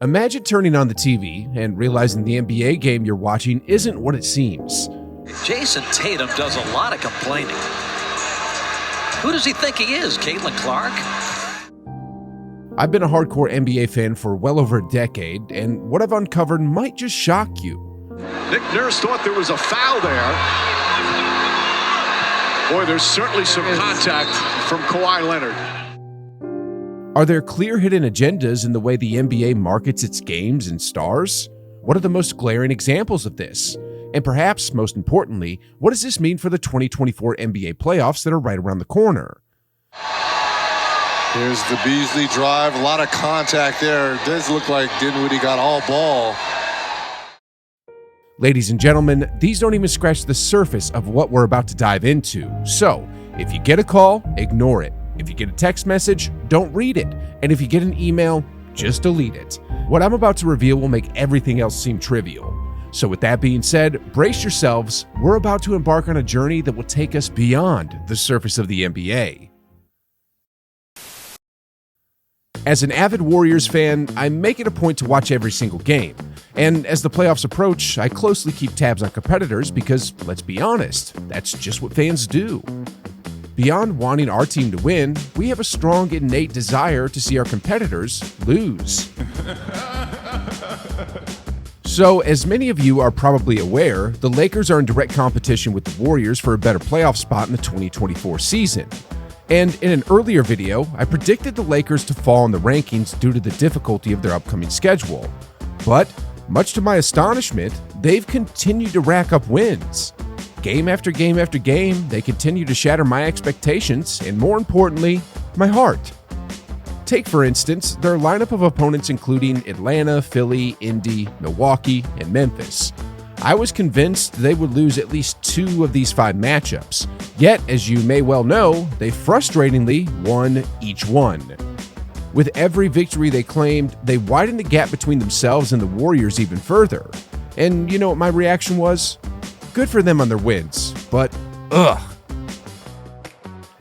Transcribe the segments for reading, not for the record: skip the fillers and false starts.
Imagine turning on the TV and realizing the NBA game you're watching isn't what it seems. Jason Tatum does a lot of complaining. Who does he think he is, Caitlin Clark? I've been a hardcore NBA fan for well over a decade, and what I've uncovered might just shock you. Nick Nurse thought there was a foul there. Boy, there's certainly some contact from Kawhi Leonard. Are there clear hidden agendas in the way the NBA markets its games and stars? What are the most glaring examples of this? And perhaps, most importantly, what does this mean for the 2024 NBA playoffs that are right around the corner? Here's the Beasley drive. A lot of contact there. It does look like Dinwiddie got all ball. Ladies and gentlemen, these don't even scratch the surface of what we're about to dive into. So, if you get a call, ignore it. If you get a text message, don't read it. And if you get an email, just delete it. What I'm about to reveal will make everything else seem trivial. So with that being said, brace yourselves. We're about to embark on a journey that will take us beyond the surface of the NBA. As an avid Warriors fan, I make it a point to watch every single game. And as the playoffs approach, I closely keep tabs on competitors because, let's be honest, that's just what fans do. Beyond wanting our team to win, we have a strong innate desire to see our competitors lose. So, as many of you are probably aware, the Lakers are in direct competition with the Warriors for a better playoff spot in the 2024 season. And in an earlier video, I predicted the Lakers to fall in the rankings due to the difficulty of their upcoming schedule. But, much to my astonishment, they've continued to rack up wins. Game after game after game, they continue to shatter my expectations and, more importantly, my heart. Take, for instance, their lineup of opponents including Atlanta, Philly, Indy, Milwaukee, and Memphis. I was convinced they would lose at least 2 of these 5 matchups. Yet, as you may well know, they frustratingly won each one. With every victory they claimed, they widened the gap between themselves and the Warriors even further. And you know what my reaction was? Good for them on their wins, but ugh.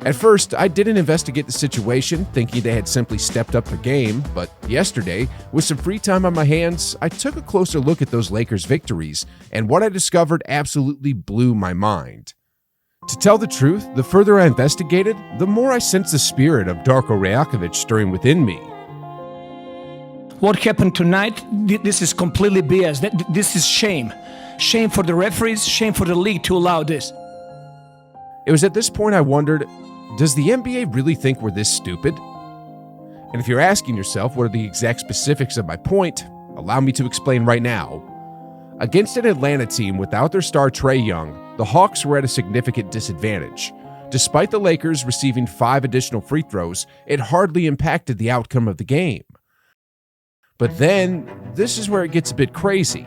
At first, I didn't investigate the situation, thinking they had simply stepped up their game, but yesterday, with some free time on my hands, I took a closer look at those Lakers victories, and what I discovered absolutely blew my mind. To tell the truth, the further I investigated, the more I sensed the spirit of Darko Rajakovic stirring within me. What happened tonight, this is completely BS. This is shame. Shame for the referees, shame for the league to allow this. It was at this point I wondered, does the NBA really think we're this stupid? And if you're asking yourself what are the exact specifics of my point, allow me to explain right now. Against an Atlanta team without their star Trae Young, the Hawks were at a significant disadvantage. Despite the Lakers receiving 5 additional free throws, it hardly impacted the outcome of the game. But then, this is where it gets a bit crazy.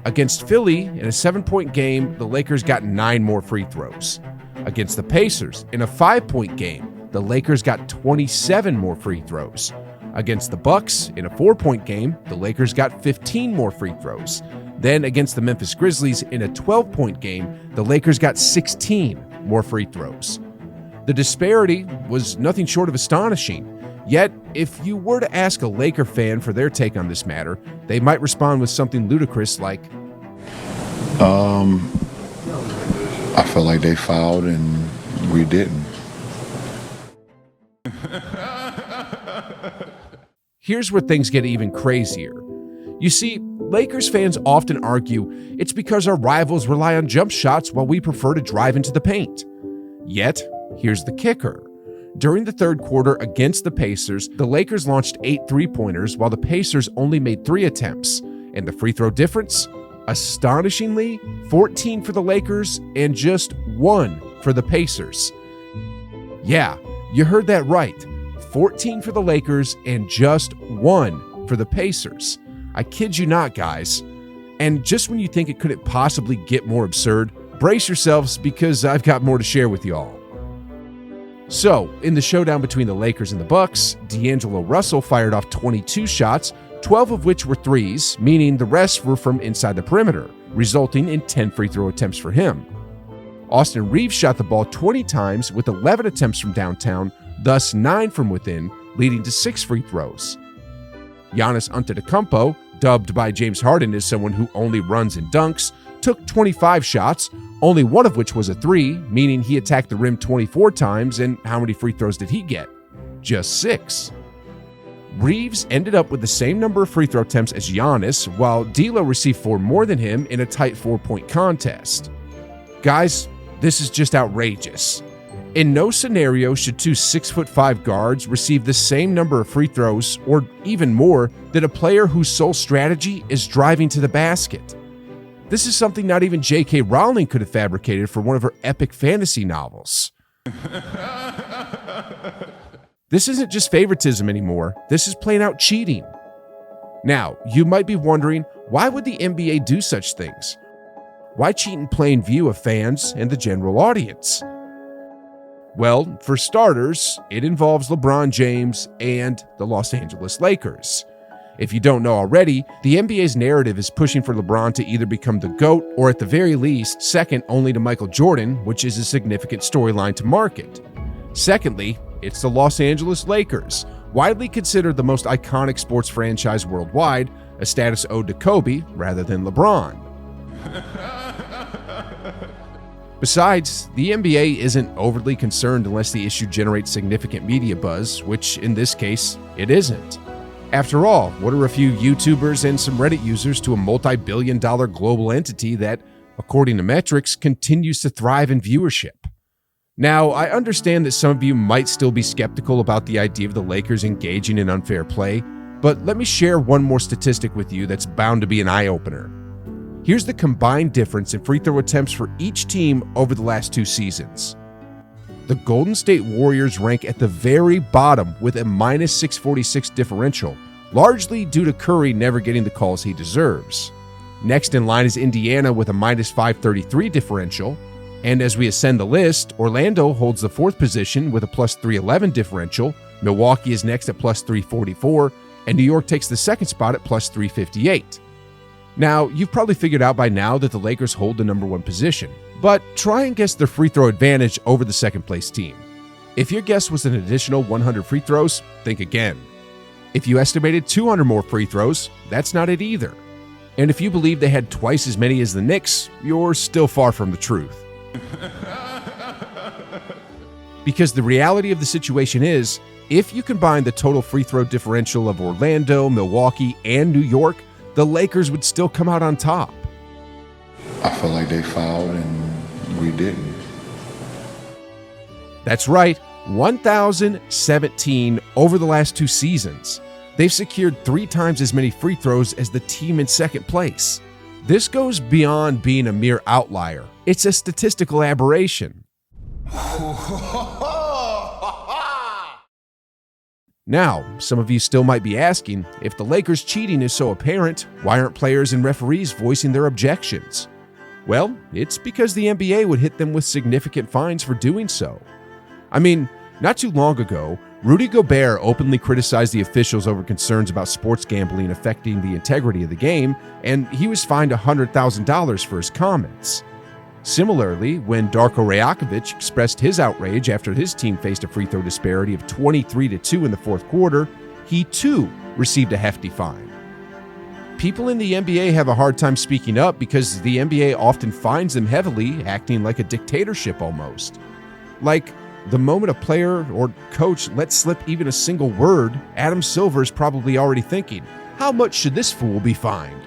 Against Philly, in a 7-point game, the Lakers got 9 more free throws. Against the Pacers, in a 5-point game, the Lakers got 27 more free throws. Against the Bucks, in a 4-point game, the Lakers got 15 more free throws. Then against the Memphis Grizzlies, in a 12-point game, the Lakers got 16 more free throws. The disparity was nothing short of astonishing. Yet, if you were to ask a Laker fan for their take on this matter, they might respond with something ludicrous like, I felt like they fouled and we didn't. Here's where things get even crazier. You see, Lakers fans often argue it's because our rivals rely on jump shots while we prefer to drive into the paint. Yet, here's the kicker. During the third quarter against the Pacers, the Lakers launched 8 3-pointers while the Pacers only made 3 attempts. And the free throw difference? Astonishingly, 14 for the Lakers and just 1 for the Pacers. Yeah, you heard that right. 14 for the Lakers and just 1 for the Pacers. I kid you not, guys. And just when you think it couldn't possibly get more absurd, brace yourselves because I've got more to share with y'all. So, in the showdown between the Lakers and the Bucks, D'Angelo Russell fired off 22 shots, 12 of which were threes, meaning the rest were from inside the perimeter, resulting in 10 free throw attempts for him. Austin Reeves shot the ball 20 times with 11 attempts from downtown, thus 9 from within, leading to 6 free throws. Giannis Antetokounmpo, dubbed by James Harden as someone who only runs and dunks, took 25 shots, only one of which was a three, meaning he attacked the rim 24 times, and how many free throws did he get? Just 6. Reeves ended up with the same number of free throw attempts as Giannis, while D'Lo received 4 more than him in a tight 4-point contest. Guys, this is just outrageous. In no scenario should two 6'5" guards receive the same number of free throws, or even more, than a player whose sole strategy is driving to the basket. This is something not even J.K. Rowling could have fabricated for one of her epic fantasy novels. This isn't just favoritism anymore, this is plain out cheating. Now, you might be wondering, why would the NBA do such things? Why cheat in plain view of fans and the general audience? Well, for starters, it involves LeBron James and the Los Angeles Lakers. If you don't know already, the NBA's narrative is pushing for LeBron to either become the GOAT or at the very least, second only to Michael Jordan, which is a significant storyline to market. Secondly, it's the Los Angeles Lakers, widely considered the most iconic sports franchise worldwide, a status owed to Kobe rather than LeBron. Besides, the NBA isn't overly concerned unless the issue generates significant media buzz, which in this case, it isn't. After all, what are a few YouTubers and some Reddit users to a multi-billion-dollar global entity that, according to metrics, continues to thrive in viewership? Now, I understand that some of you might still be skeptical about the idea of the Lakers engaging in unfair play, but let me share one more statistic with you that's bound to be an eye-opener. Here's the combined difference in free throw attempts for each team over the last 2 seasons. The Golden State Warriors rank at the very bottom with a minus 646 differential, largely due to Curry never getting the calls he deserves. Next in line is Indiana with a minus 533 differential, and as we ascend the list, Orlando holds the 4th position with a plus 311 differential, Milwaukee is next at plus 344, and New York takes the 2nd spot at plus 358. Now, you've probably figured out by now that the Lakers hold the number 1 position, but try and guess their free throw advantage over the 2nd place team. If your guess was an additional 100 free throws, think again. If you estimated 200 more free throws, that's not it either. And if you believe they had twice as many as the Knicks, you're still far from the truth. Because the reality of the situation is, if you combine the total free throw differential of Orlando, Milwaukee, and New York, the Lakers would still come out on top. I feel like they fouled and we didn't. That's right, 1,017 over the last 2 seasons. They've secured 3 times as many free throws as the team in 2nd place. This goes beyond being a mere outlier. It's a statistical aberration. Now, some of you still might be asking, if the Lakers' cheating is so apparent, why aren't players and referees voicing their objections? Well, it's because the NBA would hit them with significant fines for doing so. I mean, not too long ago, Rudy Gobert openly criticized the officials over concerns about sports gambling affecting the integrity of the game, and he was fined $100,000 for his comments. Similarly, when Darko Rajakovic expressed his outrage after his team faced a free throw disparity of 23-2 in the 4th quarter, he too received a hefty fine. People in the NBA have a hard time speaking up because the NBA often fines them heavily, acting like a dictatorship almost. Like, the moment a player or coach lets slip even a single word, Adam Silver is probably already thinking, how much should this fool be fined?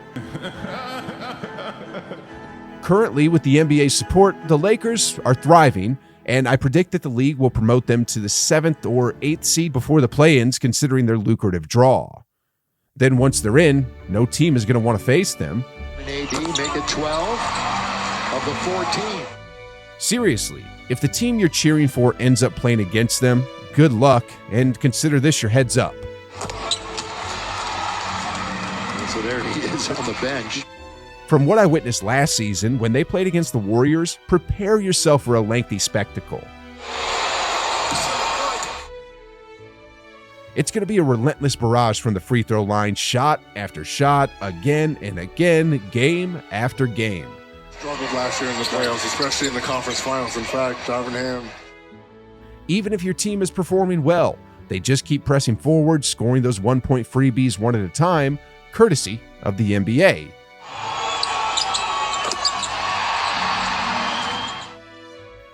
Currently, with the NBA's support, the Lakers are thriving, and I predict that the league will promote them to the 7th or 8th seed before the play-ins, considering their lucrative draw. Then once they're in, no team is going to want to face them. AD make it 12 of the 14. Seriously, if the team you're cheering for ends up playing against them, good luck, and consider this your heads up. So there he is on the bench. From what I witnessed last season, when they played against the Warriors, prepare yourself for a lengthy spectacle. It's going to be a relentless barrage from the free throw line, shot after shot, again and again, game after game. Struggled last year in the playoffs, especially in the conference finals. In fact, Darvin Ham. Even if your team is performing well, They just keep pressing forward, scoring those 1-point freebies one at a time, courtesy of the NBA.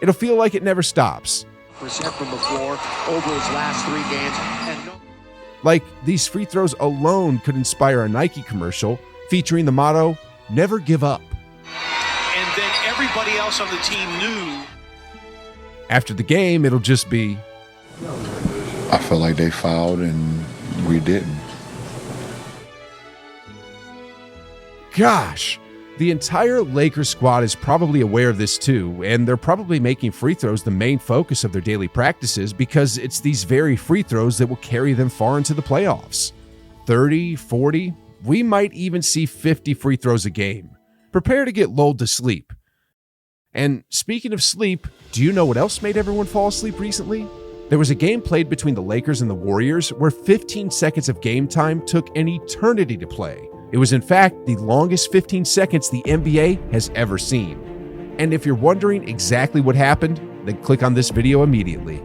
It'll feel like it never stops. Percent from the floor over his last 3 games. Like these free throws alone could inspire a Nike commercial featuring the motto, "Never give up." And then everybody else on the team knew. After the game, it'll just be, I felt like they fouled and we didn't. gosh. The entire Lakers squad is probably aware of this too, and they're probably making free throws the main focus of their daily practices because it's these very free throws that will carry them far into the playoffs. 30, 40, we might even see 50 free throws a game. Prepare to get lulled to sleep. And speaking of sleep, do you know what else made everyone fall asleep recently? There was a game played between the Lakers and the Warriors where 15 seconds of game time took an eternity to play. It was in fact the longest 15 seconds the NBA has ever seen. And if you're wondering exactly what happened, then click on this video immediately.